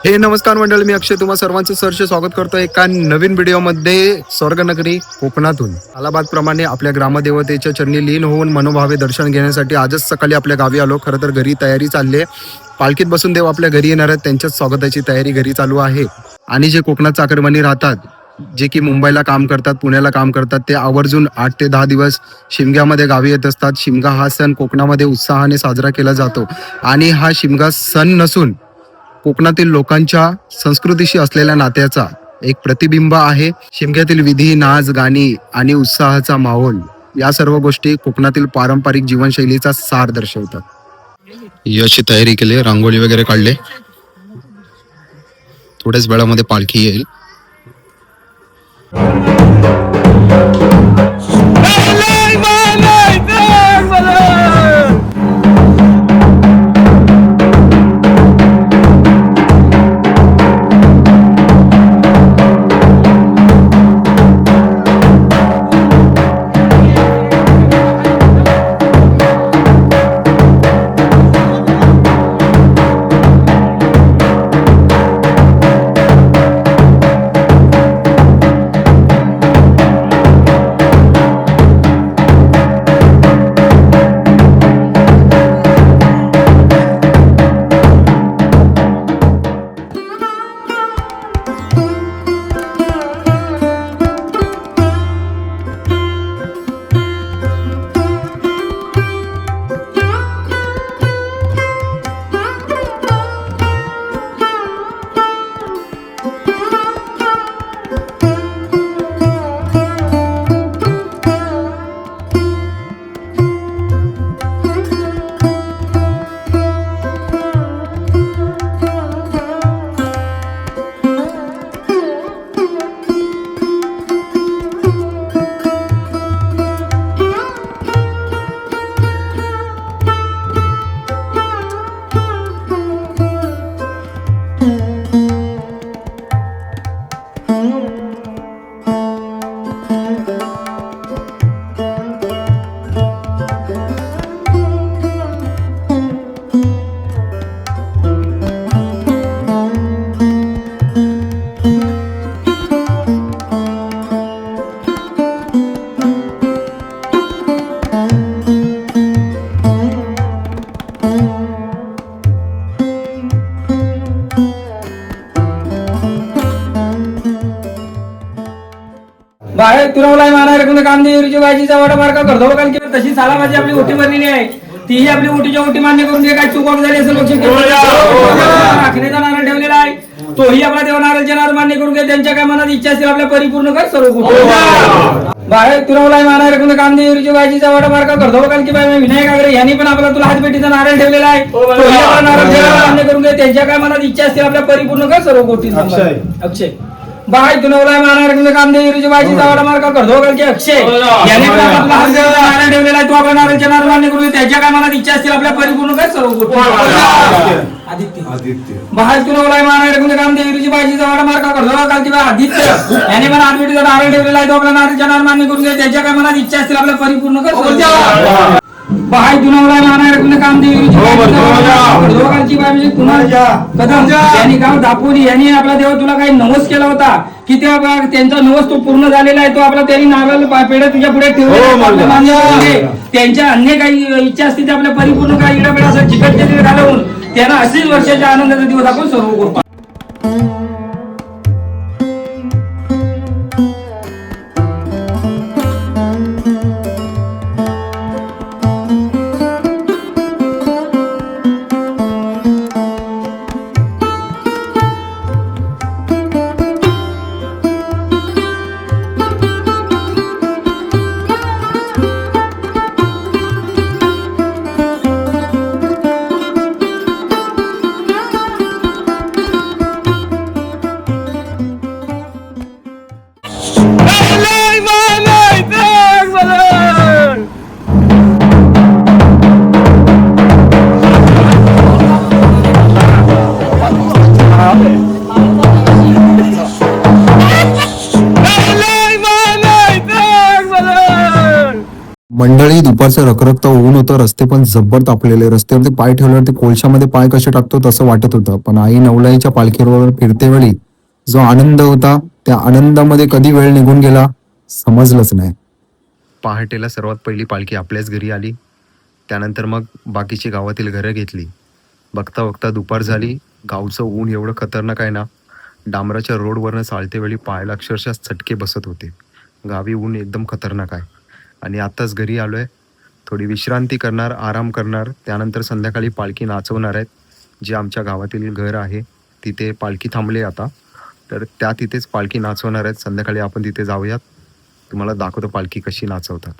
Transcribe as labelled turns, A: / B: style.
A: हे नमस्कार मंडळी, मी अक्षय तुम्हा सर्वांचं सहर्ष स्वागत करतो एका नवीन व्हिडिओमध्ये स्वर्गनगरी कोकणातून. अलाहाबाद प्रमाणे आपल्या ग्रामदेवतेच्या चरणी लीन होऊन मनोभावे दर्शन घेण्यासाठी आजच सकाळी आपल्या गावी आलो. खरं तर घरी तयारी चालली आहे. पालखीत बसून देव आपल्या घरी येणार आहेत, त्यांच्याच स्वागताची तयारी घरी चालू आहे. आणि जे कोकणात चाकरमानी राहतात, जे की मुंबईला काम करतात, पुण्याला काम करतात, ते आवर्जून 8 ते 10 दिवस शिमग्यामध्ये गावी येत असतात. शिमगा हा सण कोकणामध्ये उत्साहाने साजरा केला जातो आणि हा शिमगा सण नसून कोकणातील लोकांच्या संस्कृतीशी असलेल्या नात्याचा एक प्रतिबिंब आहे. शिमग्यातील विधी, नाच, गाणी आणि उत्साहाचा माहोल या सर्व गोष्टी कोकणातील पारंपरिक जीवनशैलीचा सार दर्शवतात. याची तयारी केली, रांगोळी वगैरे काढले. थोड्याच वेळामध्ये पालखी येईल.
B: बाहेर तुरवलाय मारा रकम कामदेवीची भाजीचा वाटा मार्का करतो कारण की तशी साला माझी आपली ओटी भरलेली आहे. तीही आपली ओटीच्या ओटी मान्य करून घे. काय चुकवट झाली असेल लक्ष राखण्याचा नारळ ठेवलेला आहे, तोही आपला देव नारळचे नारळ मान्य करून घे. त्यांच्या काय मनात इच्छा असेल आपल्या परिपूर्ण कर सर्व. बाहेर तुरवलाय मारा रकम कामदेवीची भाजीचा वाटा मार्का करतो कारण की विनायक आगरे यांनी पण आपला तुला हातपेटीचा नारळ ठेवलेला आहे, तोही आपला नारळ मान्य करून घे. त्यांच्या काय मनात इच्छा असतील आपल्या परिपूर्ण कर सर्व गोष्टी. अक्षय बाहेर तुनवलाय मारा कामदेवीची भाजीचा वाटा मार्का करतो कारण की अक्षय याने पण आपला नारळ ठेवलेला आहे, तो आपला नारळच्या नारळ मान्य करून त्याच्या काय मनात इच्छा असतील आपल्या परिपूर्ण काय सर्व गोष्टी. आदित्य बाहेर तुनवलाय मारा कामदेवीची भाजीचा वाटा मार्का करतो कारण की आदित्य याने पण हातपेटीचा नारळ ठेवलेला आहे, तो आपला नारळच्या नारळ मान्य करून त्याच्या काय मनात इच्छा असतील आपल्या परिपूर्ण कर. बाहेर तुनवलाय मारा कामदेवीची कदम यांनी गाव दापोली यांनी आपला देव तुला काही नवस केला होता की त्यांचा नवस तो पूर्ण झालेला आहे, तो आपला त्यांनी नारळ पेढे तुझ्या पुढे ठेवले. त्यांच्या अन्य काही इच्छा असतील ते आपल्या परिपूर्ण काही इडापेडा असं चिकट घालवून त्यांना असेच वर्षाच्या आनंदाचा दिवस आपण सर्व करतो.
A: मंडळी दुपारचं रखरखतं ऊन होतं, रस्ते पण जब्बर तापलेले. रस्त्यावरती पाय ठेवल्यावरती कोळशामध्ये पाय कसे टाकतो तसं वाटत होतं. पण आई नवलाईच्या पालखीवर फिरते वेळी जो आनंद होता त्या आनंदामध्ये कधी वेळ निघून गेला समजलंच नाही. पहाटेला सर्वात पहिली पालखी आपल्याच घरी आली. त्यानंतर मग बाकीची गावातील घरं घेतली. बघता बघता दुपार झाली. गावचं ऊन एवढं खतरनाक आहे ना, डांबराच्या रोडवरनं चालते वेळी पायाला अक्षरशः चटके बसत होते. गावी ऊन एकदम खतरनाक आहे. आणि आत्ताच घरी आलोय. थोडी विश्रांती करणार, आराम करणार. त्यानंतर संध्याकाळी पालखी नाचवणार आहेत. जे आमच्या गावातील घर आहे तिथे पालखी थांबली आता, तर त्या तिथेच पालखी नाचवणार आहेत. संध्याकाळी आपण तिथे जाऊयात. तुम्हाला दाखवतो पालखी कशी नाचवतात.